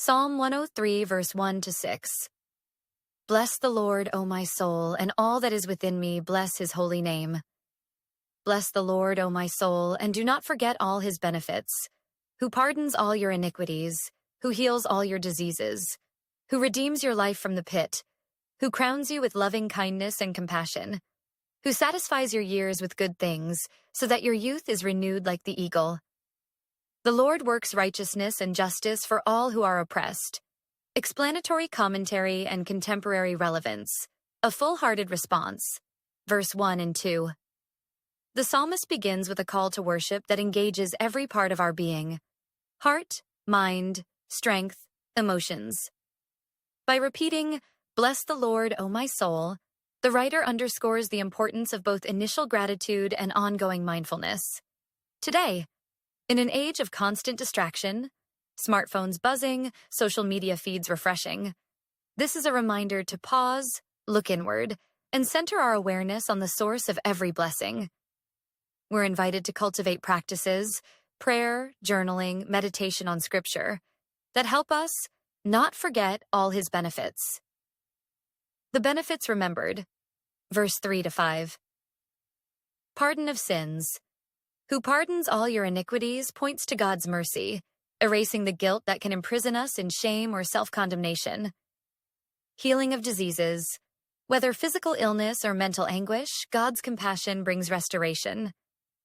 Psalm 103, verse 1 to 6. Bless the Lord, O my soul, and all that is within me, bless his holy name. Bless the Lord, O my soul, and do not forget all his benefits, who pardons all your iniquities, who heals all your diseases, who redeems your life from the pit, who crowns you with loving kindness and compassion, who satisfies your years with good things, so that your youth is renewed like the eagle. The Lord works righteousness and justice for all who are oppressed. Explanatory commentary and contemporary relevance. A full-hearted response. Verse 1 and 2. The psalmist begins with a call to worship that engages every part of our being: heart, mind, strength, emotions. By repeating, "Bless the Lord, O my soul," the writer underscores the importance of both initial gratitude and ongoing mindfulness. Today, in an age of constant distraction, smartphones buzzing, social media feeds refreshing, this is a reminder to pause, look inward, and center our awareness on the source of every blessing. We're invited to cultivate practices, prayer, journaling, meditation on Scripture, that help us not forget all his benefits. The benefits remembered. Verse 3 to 5. Pardon of sins. Who pardons all your iniquities points to God's mercy, erasing the guilt that can imprison us in shame or self-condemnation. Healing of diseases. Whether physical illness or mental anguish, God's compassion brings restoration.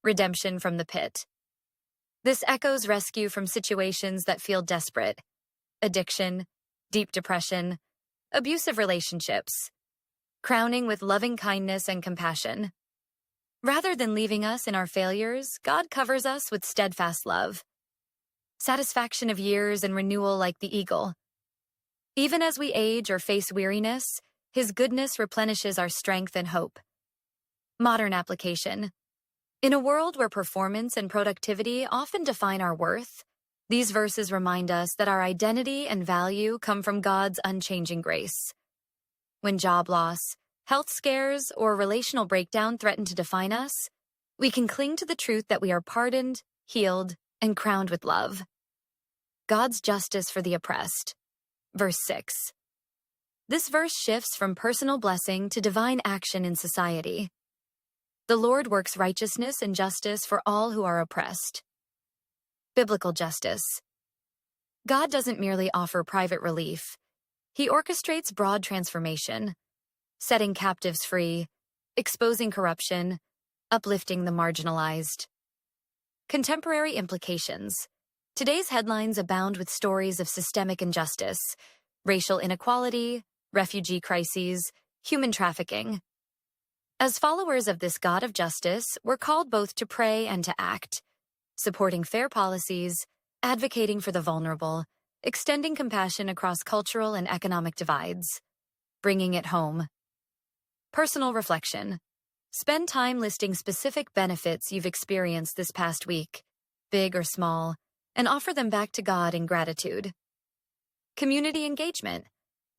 Redemption from the pit. This echoes rescue from situations that feel desperate: addiction, deep depression, abusive relationships. Crowning with loving kindness and compassion. Rather than leaving us in our failures, God covers us with steadfast love. Satisfaction of years and renewal like the eagle. Even as we age or face weariness, his goodness replenishes our strength and hope. Modern application. In a world where performance and productivity often define our worth, these verses remind us that our identity and value come from God's unchanging grace. When job loss, health scares, or relational breakdown threaten to define us, we can cling to the truth that we are pardoned, healed, and crowned with love. God's justice for the oppressed. Verse 6. This verse shifts from personal blessing to divine action in society. The Lord works righteousness and justice for all who are oppressed. Biblical justice. God doesn't merely offer private relief. He orchestrates broad transformation, setting captives free, exposing corruption, uplifting the marginalized. Contemporary implications. Today's headlines abound with stories of systemic injustice, racial inequality, refugee crises, human trafficking. As followers of this God of justice, we're called both to pray and to act, supporting fair policies, advocating for the vulnerable, extending compassion across cultural and economic divides, bringing it home. Personal reflection. Spend time listing specific benefits you've experienced this past week, big or small, and offer them back to God in gratitude. Community engagement.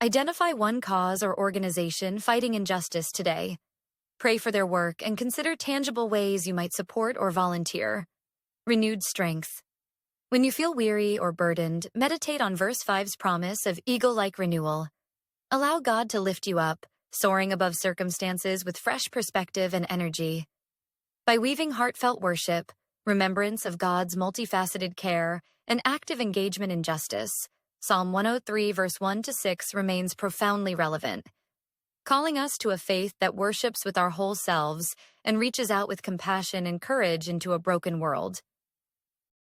Identify one cause or organization fighting injustice today. Pray for their work and consider tangible ways you might support or volunteer. Renewed strength. When you feel weary or burdened, meditate on verse 5's promise of eagle-like renewal. Allow God to lift you up, soaring above circumstances with fresh perspective and energy. By weaving heartfelt worship, remembrance of God's multifaceted care, and active engagement in justice, Psalm 103, verse 1 to 6 remains profoundly relevant, calling us to a faith that worships with our whole selves and reaches out with compassion and courage into a broken world.